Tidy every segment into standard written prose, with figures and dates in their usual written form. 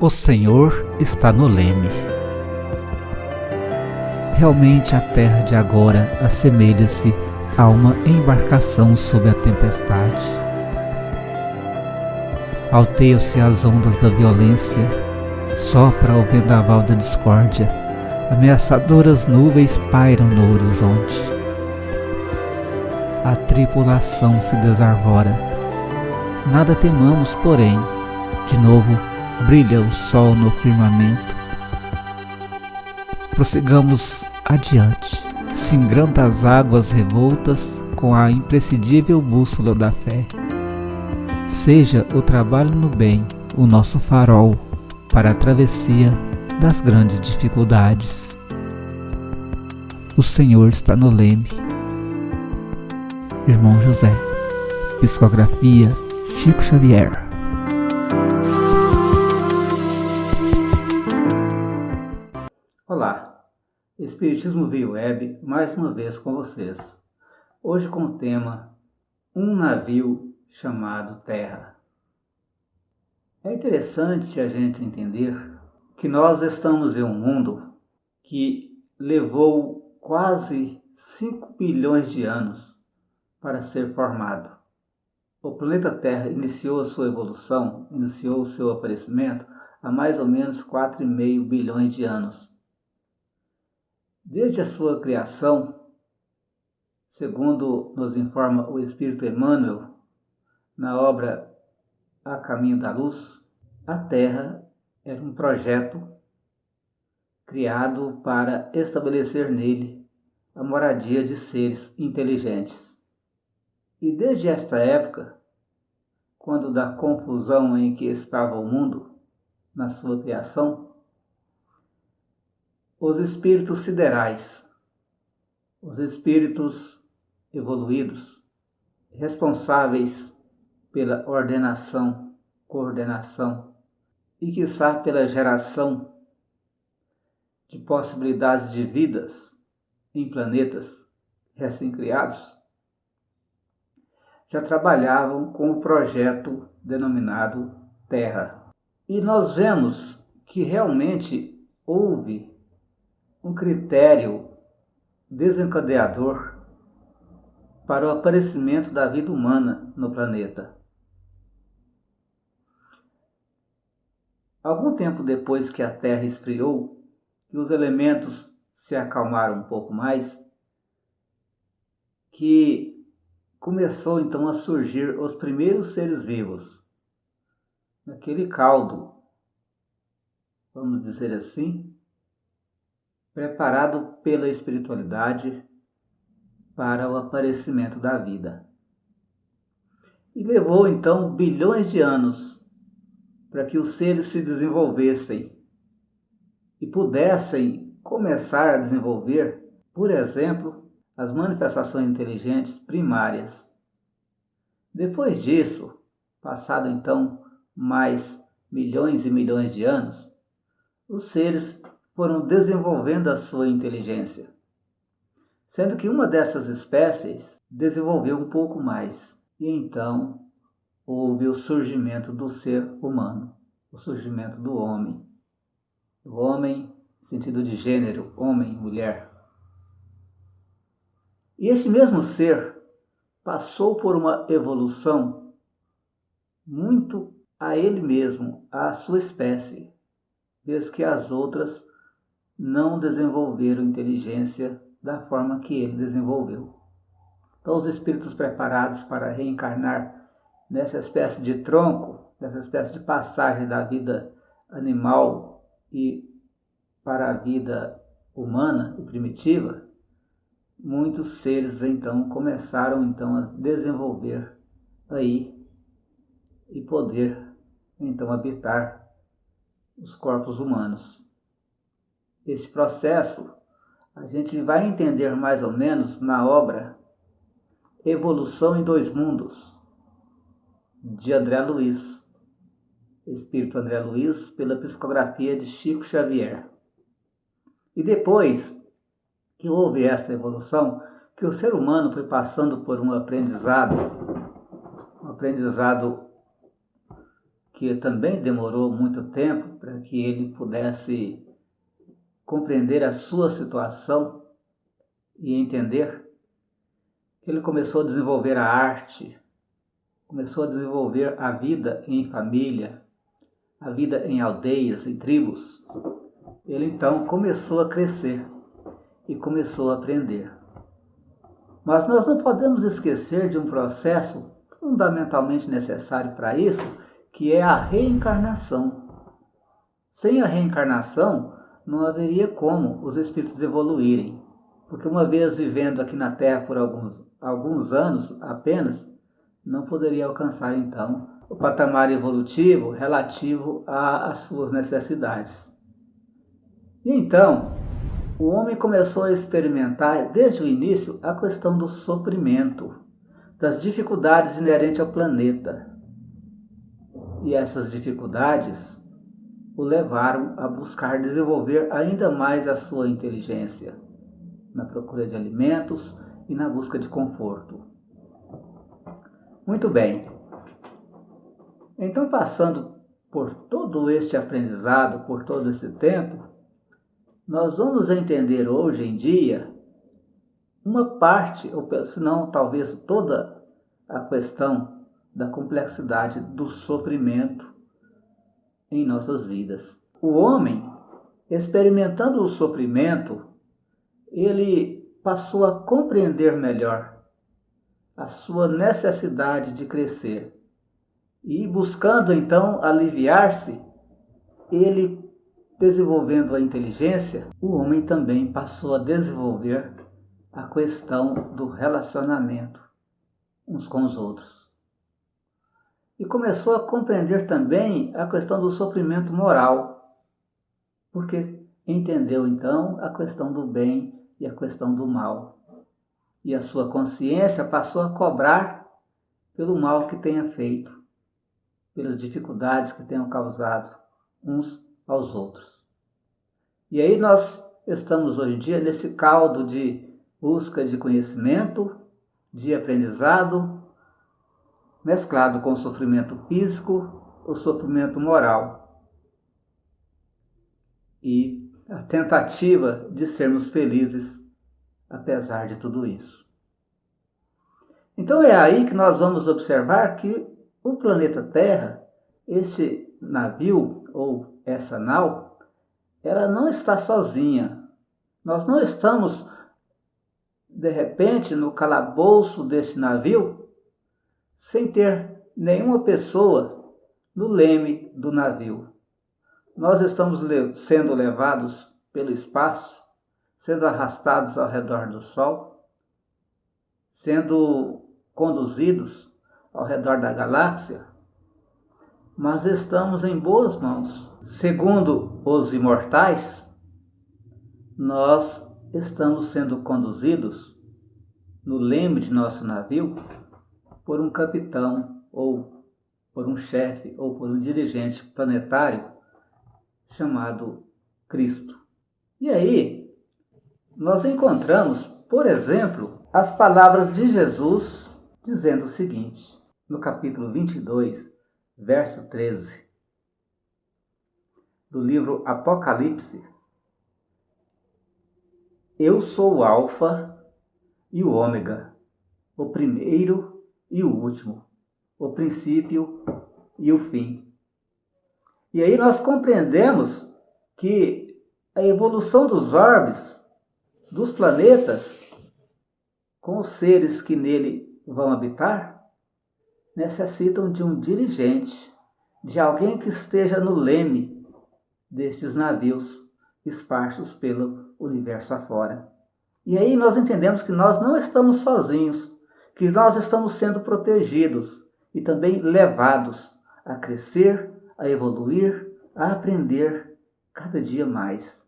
O Senhor está no leme. Realmente a terra de agora assemelha-se a uma embarcação sob a tempestade. Alteiam-se as ondas da violência, sopra o vendaval da discórdia, ameaçadoras nuvens pairam no horizonte. A tripulação se desarvora. Nada temamos, porém, de novo brilha o sol no firmamento. Prossigamos adiante, singrando as águas revoltas com a imprescindível bússola da fé. Seja o trabalho no bem o nosso farol para a travessia das grandes dificuldades. O Senhor está no leme. Irmão José. Psicografia Chico Xavier. Olá, Espiritismo via web mais uma vez com vocês. Hoje com o tema Um navio chamado Terra. É interessante a gente entender que nós estamos em um mundo que levou quase 5 bilhões de anos para ser formado. O planeta Terra iniciou a sua evolução, iniciou o seu aparecimento há mais ou menos 4,5 bilhões de anos. Desde a sua criação, segundo nos informa o Espírito Emmanuel, na obra A Caminho da Luz, a Terra era um projeto criado para estabelecer nele a moradia de seres inteligentes. E desde esta época, quando da confusão em que estava o mundo, na sua criação, os espíritos siderais, os espíritos evoluídos, responsáveis pela ordenação, coordenação e, quiçá, pela geração de possibilidades de vidas em planetas recém-criados, já trabalhavam com o projeto denominado Terra. E nós vemos que realmente houve um critério desencadeador para o aparecimento da vida humana no planeta. Algum tempo depois que a Terra esfriou, que os elementos se acalmaram um pouco mais, que começou então a surgir os primeiros seres vivos, naquele caldo, vamos dizer assim, preparado pela espiritualidade para o aparecimento da vida. E levou então bilhões de anos para que os seres se desenvolvessem e pudessem começar a desenvolver, por exemplo, as manifestações inteligentes primárias. Depois disso, passado então mais milhões e milhões de anos, os seres foram desenvolvendo a sua inteligência, sendo que uma dessas espécies desenvolveu um pouco mais, e então houve o surgimento do ser humano, o surgimento do homem. O homem, no sentido de gênero, homem, mulher. E esse mesmo ser passou por uma evolução muito a ele mesmo, à sua espécie, desde que as outras não desenvolveram inteligência da forma que ele desenvolveu. Então, os espíritos preparados para reencarnar nessa espécie de tronco, nessa espécie de passagem da vida animal e para a vida humana e primitiva, muitos seres então começaram então a desenvolver aí e poder então habitar os corpos humanos. Esse processo a gente vai entender mais ou menos na obra Evolução em Dois Mundos, de André Luiz, Espírito André Luiz, pela psicografia de Chico Xavier. E depois que houve esta evolução, que o ser humano foi passando por um aprendizado que também demorou muito tempo para que ele pudesse compreender a sua situação e entender, ele começou a desenvolver a arte, começou a desenvolver a vida em família, a vida em aldeias, em tribos. Ele então começou a crescer e começou a aprender. Mas nós não podemos esquecer de um processo fundamentalmente necessário para isso, que é a reencarnação. Sem a reencarnação, não haveria como os espíritos evoluírem, porque uma vez vivendo aqui na Terra por alguns anos apenas, não poderia alcançar então o patamar evolutivo relativo às suas necessidades. E então, o homem começou a experimentar desde o início a questão do sofrimento, das dificuldades inerentes ao planeta. E essas dificuldades o levaram a buscar desenvolver ainda mais a sua inteligência, na procura de alimentos e na busca de conforto. Muito bem. Então, passando por todo este aprendizado, por todo esse tempo, nós vamos entender hoje em dia uma parte, ou se não talvez toda a questão da complexidade do sofrimento em nossas vidas. O homem, experimentando o sofrimento, ele passou a compreender melhor a sua necessidade de crescer. E buscando então aliviar-se, ele desenvolvendo a inteligência, o homem também passou a desenvolver a questão do relacionamento uns com os outros. E começou a compreender também a questão do sofrimento moral, porque entendeu então a questão do bem e a questão do mal. E a sua consciência passou a cobrar pelo mal que tenha feito, pelas dificuldades que tenham causado uns aos outros. E aí nós estamos hoje em dia nesse caldo de busca de conhecimento, de aprendizado, mesclado com o sofrimento físico, o sofrimento moral e a tentativa de sermos felizes apesar de tudo isso. Então é aí que nós vamos observar que o planeta Terra, este navio ou essa nau, ela não está sozinha. Nós não estamos, de repente, no calabouço desse navio, sem ter nenhuma pessoa no leme do navio. Nós estamos sendo levados pelo espaço, sendo arrastados ao redor do Sol, sendo conduzidos ao redor da galáxia, mas estamos em boas mãos. Segundo os imortais, nós estamos sendo conduzidos no leme de nosso navio por um capitão, ou por um chefe, ou por um dirigente planetário chamado Cristo. E aí, nós encontramos, por exemplo, as palavras de Jesus dizendo o seguinte, no capítulo 22, verso 13, do livro Apocalipse: Eu sou o Alfa e o Ômega, o primeiro e o último, o princípio e o fim. E aí nós compreendemos que a evolução dos orbes, dos planetas, com os seres que nele vão habitar, necessitam de um dirigente, de alguém que esteja no leme destes navios esparsos pelo universo afora. E aí nós entendemos que nós não estamos sozinhos, que nós estamos sendo protegidos e também levados a crescer, a evoluir, a aprender cada dia mais.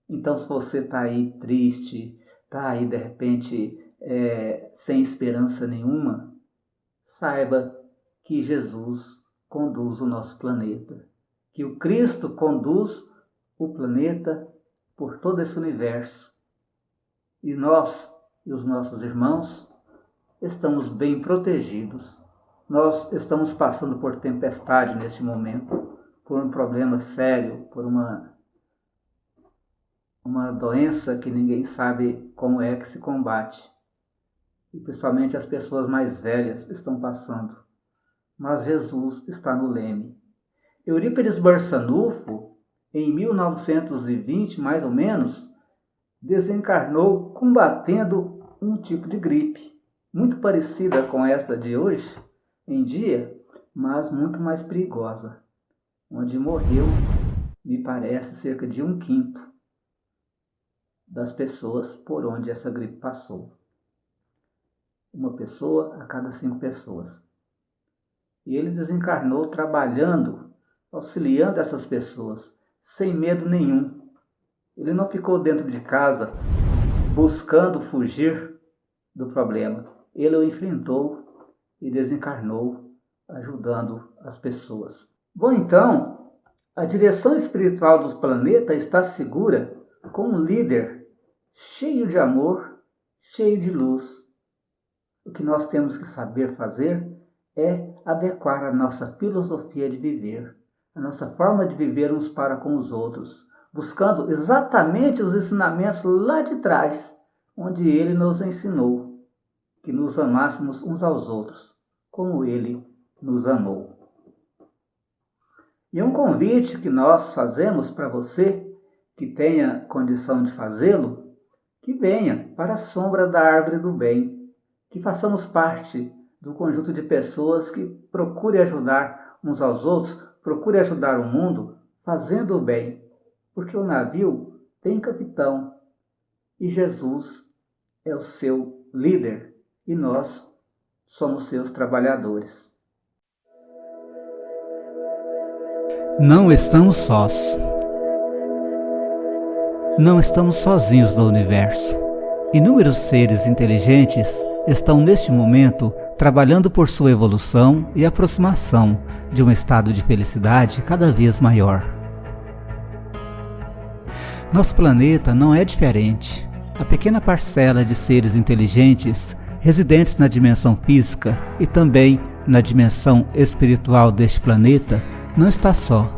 Então, se você está aí triste, está aí de repente sem esperança nenhuma, saiba que Jesus conduz o nosso planeta, que o Cristo conduz o planeta por todo esse universo. E nós e os nossos irmãos estamos bem protegidos Nós estamos passando por tempestade neste momento, por um problema sério, por uma doença que ninguém sabe como é que se combate. E principalmente as pessoas mais velhas estão passando. Mas Jesus está no leme. Eurípides Barçanufo, em 1920, mais ou menos, desencarnou combatendo um tipo de gripe, muito parecida com esta de hoje em dia, mas muito mais perigosa, onde morreu, me parece, cerca de 1/5 das pessoas por onde essa gripe passou. Uma pessoa a cada 5 pessoas. E ele desencarnou trabalhando, auxiliando essas pessoas, sem medo nenhum. Ele não ficou dentro de casa buscando fugir do problema. Ele o enfrentou e desencarnou, ajudando as pessoas. Bom, então, a direção espiritual do planeta está segura com um líder cheio de amor, cheio de luz. O que nós temos que saber fazer é adequar a nossa filosofia de viver, a nossa forma de viver uns para com os outros, buscando exatamente os ensinamentos lá de trás, onde ele nos ensinou que nos amássemos uns aos outros, como ele nos amou. E um convite que nós fazemos para você, que tenha condição de fazê-lo, que venha para a sombra da árvore do bem, que façamos parte do conjunto de pessoas que procure ajudar uns aos outros, procure ajudar o mundo fazendo o bem, porque o navio tem capitão e Jesus é o seu líder e nós somos seus trabalhadores. Não estamos sós. Não estamos sozinhos no universo. Inúmeros seres inteligentes estão neste momento trabalhando por sua evolução e aproximação de um estado de felicidade cada vez maior. Nosso planeta não é diferente. A pequena parcela de seres inteligentes residentes na dimensão física e também na dimensão espiritual deste planeta não está só,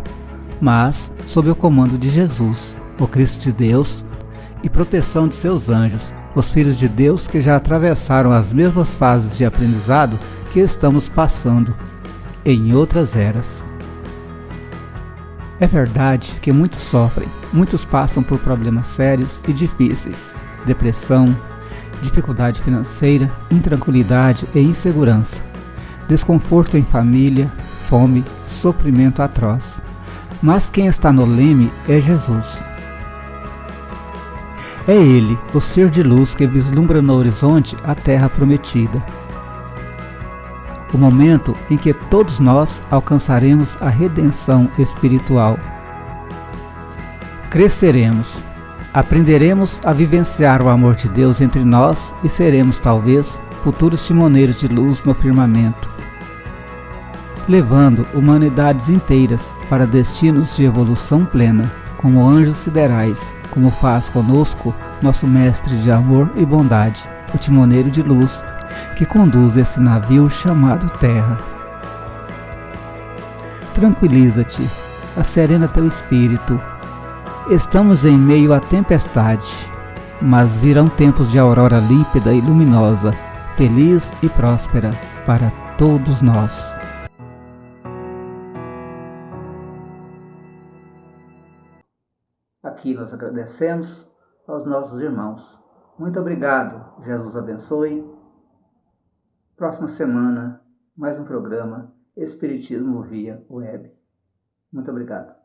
mas sob o comando de Jesus, o Cristo de Deus, e proteção de seus anjos, os filhos de Deus que já atravessaram as mesmas fases de aprendizado que estamos passando em outras eras. É verdade que muitos sofrem, muitos passam por problemas sérios e difíceis, depressão, dificuldade financeira, intranquilidade e insegurança, desconforto em família, fome, sofrimento atroz. Mas quem está no leme é Jesus. É Ele, o ser de luz que vislumbra no horizonte a terra prometida. O momento em que todos nós alcançaremos a redenção espiritual. Cresceremos, aprenderemos a vivenciar o amor de Deus entre nós e seremos, talvez, futuros timoneiros de luz no firmamento, levando humanidades inteiras para destinos de evolução plena, como anjos siderais, como faz conosco nosso mestre de amor e bondade, o timoneiro de luz, que conduz esse navio chamado Terra. Tranquiliza-te, acerena teu espírito. Estamos em meio à tempestade, mas virão tempos de aurora límpida e luminosa, feliz e próspera para todos nós. Aqui nós agradecemos aos nossos irmãos. Muito obrigado, Jesus abençoe. Próxima semana, mais um programa Espiritismo via web. Muito obrigado.